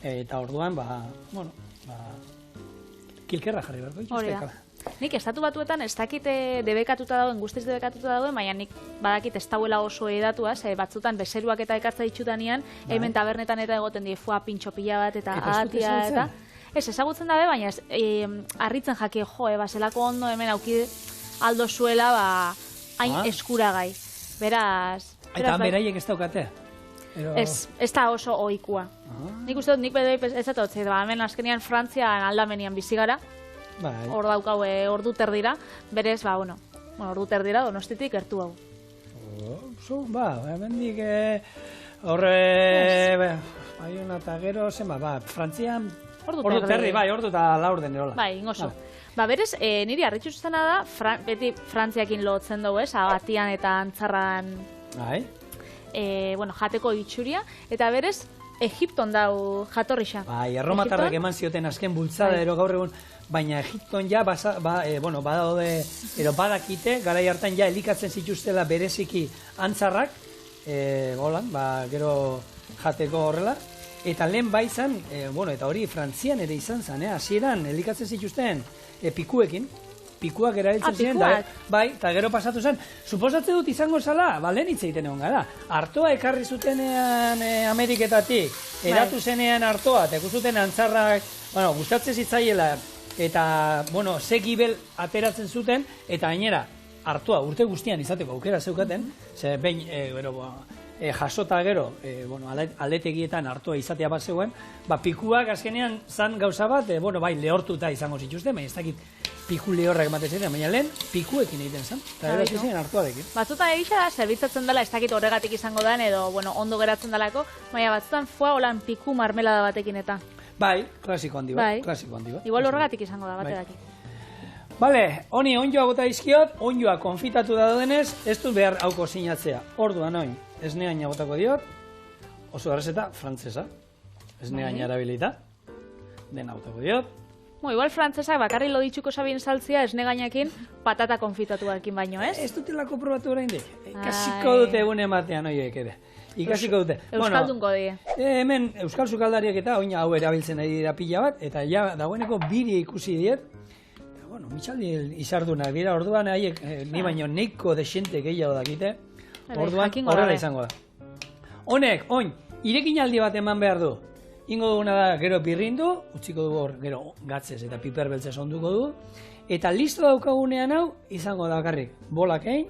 eta orduan, kilkerra jarri beharko dituzte. Nik estatu batuetan ez dakit debekatuta dauen, guztiz debekatuta dauen, baina nik badakit ez dauela oso edatuaz, batzutan bezeruak eta ekartza ditxutanean, hemen tabernetan eta egoten die foa pintxo pila bat eta ahatia eta... Ez, ezagutzen dabe, baina harritzen jaki, zelako ondo hemen auki aldo zuela, hain eskuragai. Beraz... Eta beraiek ez daukate? Ez da oso ohikua. Nik uste dut, nik ez dut, hemen azkenian Frantzian aldamenian bizi gara, hor daukau ordu terdira, berez, ordu terdira Donostitik gertu hau. Hemendik horre Baiona eta gero, zenba, Frantzian... Ordu terdi, bai, ordu eta laur den erola. Bai, ingozu. Ba, berez, niri harritxu zuzena da, beti Frantziakin lotzen dugu, abatian eta antzarran Bai. Jateko itxuria, eta berez, Egipton dau jatorrixa. Bai, erromatarrak eman zioten azken bultzada ero gaur egun, baina Egipton ja, badaude, badakite, garai hartan ja elikatzen zituztela bereziki antzarrak, gero jateko horrela, eta lehen bai izan, eta hori Frantzian ere izan zen, hasieran elikatzen zituzten pikuekin, pikuak erabiltzen ziren, bai, eta gero pasatu zen. Suposatzen dut izango zala, lehen hitz egiten egon gara. Artoa ekarri zutenean Ameriketatik, eratu zenean artoa, eta ikusuten antzarrak, gustatzen zitzaiela, eta, ze gibel ateratzen zuten, eta gainera, artoa urte guztian izateko aukera zeukaten, ze behin, jasota gero, aldetegietan artoa izatea bat zegoen, pikuak azkenean zan gauza bat, lehortuta izango zituzten, baina ez dakit piku lehorrak ematen ziren, baina lehen pikuekin egiten zen, eta gero ziren artoarekin. Batzutan egisa da, zerbitzatzen dela, ez dakit horregatik izango den, edo, ondo geratzen delako, baina batzutan foa holan piku marmelada batekin eta. Bai, klasiko handi bat. Igual horregatik izango da, bateraki. Bale, honi onjoa bota izkiot, onjoa konfitatu da denez, ez dut behar hauko sinatzea. Orduan oin, esneaina botako diot, oso errezeta, frantzesa. Esneaina erabilita, dena botako diot. Igual frantzesak bakarri loditxuko sabien saltzia esnegainakin patata konfitatuarekin baino, ez? Ez dutelako probatu oraindik. Ikasiko dute egune ematean horiek ere. Ikasiko dute. Euskaldunko die. Hemen euskal sukaldariak eta oina hau erabiltzen ari dira pila bat, eta ja dagoeneko biri ikusi diet. Mitxaldi izardunak dira, orduan haiek ni baino neiko desente gehiago dakite, orduan horrela izango da. Honek, oin, irekinaldi bat eman behar du. Ingo duguna da gero birrindu, utziko dugu hor gero gatzez eta piper beltzez onduko du, eta listo daukagunean hau izango da bakarrik. Bolak egin,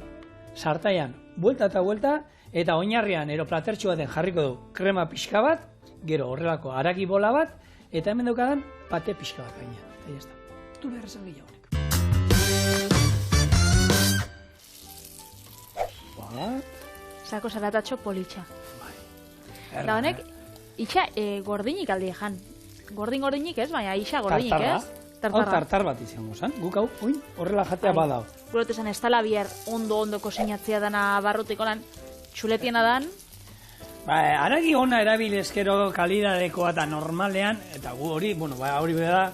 sartaian, buelta eta buelta, eta oinarrian ero platertxu baten jarriko du krema pixka bat, gero horrelako haragi bola bat, eta hemen daukadan pate pixka bat gaina. Eta jazta. Tu behar esan gehiago. Zako zaratatxo politxa. Da honek, itxa gordinik aldi ejan. Gordinik ez, baina itxa gordinik ez. Tartar bat izango zen. Guk hau, horrela jatea badao. Gurote zen, ez tala bihar ondo kosinatzea dana barrutiko lan, txuletiena dan. Aragi ona erabilezkero kalidadekoa eta normalean, eta gu hori, hori beda,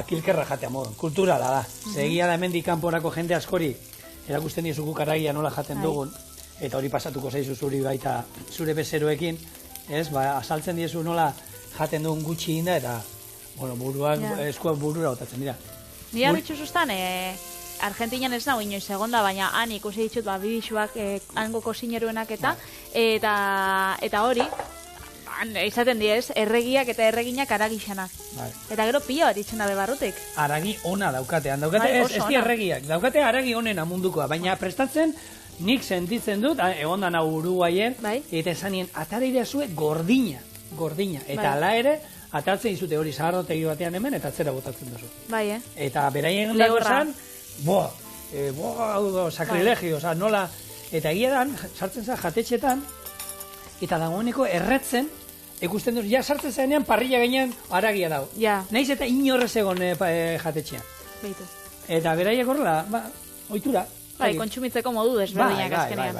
kilkerra jatea modon, kulturala da. Segia da hemendik kanporako jende askori, erakusten dizukuk aragia nola jaten dugun, eta hori pasatuko zaizu zuri baita zure bezeroekin, asaltzen diezu nola jaten dugun gutxi inda, eta eskuak burura otatzen dira. Nire abitxu zuztan, Argentinian ez nago inoiz egonda, baina han ikusi ditut bibixuak hango kosineruenak eta hori, izaten diez, erregiak eta erreginak aragixanak. Eta gero pila bat itxena bebarrutik. Aragi ona daukatean, ez di erregiak, daukate aragi onena mundukoa, baina prestatzen nik sentitzen dut, egondan hau Uruguayen, eta esanien, atareira zue gordina, eta ala ere, atartzen izute hori zaharrotegi batean hemen, eta atzera botatzen duzu. Eta beraien dago esan, sakrilegio, nola, eta egia dan, sartzen zen jatetxetan, eta dagoeneko erretzen, ikusten dut, sartzen zenean parrilla gainean aragia dago. Naiz eta inorrez egon jatetxean. Eta beraiek horrela, ohitura. Kontsumitzeko modu desberdinak azkenean.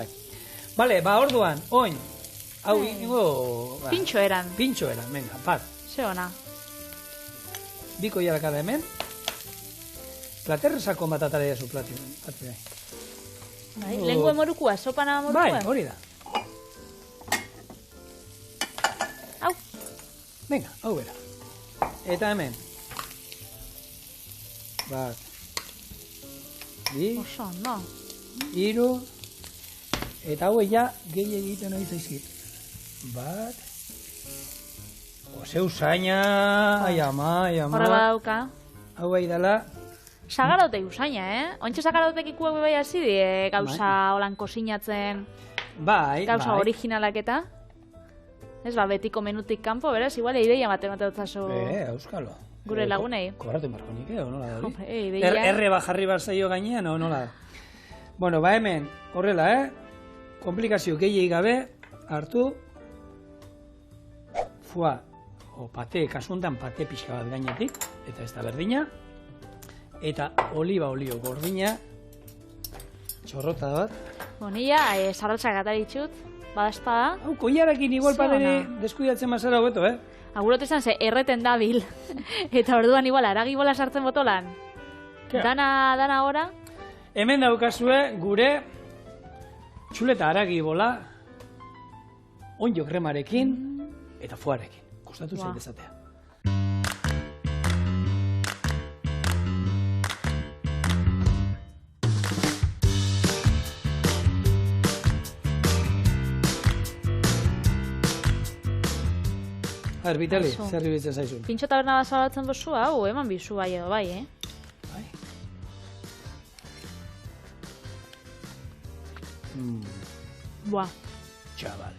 Bale, orduan, oin, hau ingo... Pintxo eran, venga, bat. Ze ona. Biko jarakada hemen. Platerrezako bat atarea zu plati. Lengua morukua, sopa nama morukua. Hori da. Hau. Venga, hau bera. Eta hemen. Bat. Bi. Oso, no. Hiru. Eta hau ja gehi egiten hori zaizkit. Bat. Ose usaina. Ai ama. Horre badauka. Hau bai dela. Sagarotek usaina, Ontxe sagarotek ikuek bebai hasi di, gauza holan kosinatzen, gauza originalak eta. Ez betiko menutik kanpo, beraz, igual ideia mate dutzazu euskalo. Gure lagunei. Kobratu marko nik, nola da hori? Ideia. Erre bajarri barzaio gainean, nola da? Bueno, hemen, horrela, komplikazio gehiei gabe, hartu, foie, o pate, kasuntan pate pixka bat gainetik, eta ez da berdina. Eta oliba olio gordina, txorrota bat. Bonilla, sarraltzak ataritxut, badazpada. Hau, koiarakin igual Ze padere ona. deskuidatzen mazara hobeto, Agurot esan ze erreten dabil. Eta orduan igual, aragi bola sartzen botolan. Kea. Dana ora. Hemen daukazue gure txuleta haragi bola, onjo kremarekin eta foarekin. Kostatu Buah. zait dezatea. A ber, Vitali, Aizu. zer iruditzen zaizun? Pintxo taberna bat zabalatzen bozu, hau, eman bizu bai edo bai, Bai. Buah. Txabal.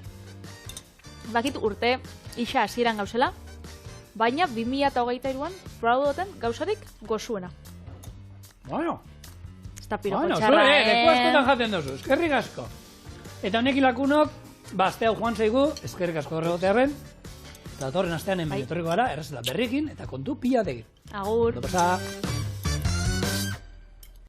Bakit urte isa hasieran gauzela, baina 2023an probatu duten gauzarik gozuena. Bueno, Ez da piroko bueno, txarra, zure, leku askotan jaten duzu, eskerrik asko. Eta honek lakunok, azte hau joan zaigu, eskerrik asko horregotearen, eta datorren astean hemen Bai. etorriko gara, errezela berrikin, eta kontu pila tegin. Agur. Ondo pasa.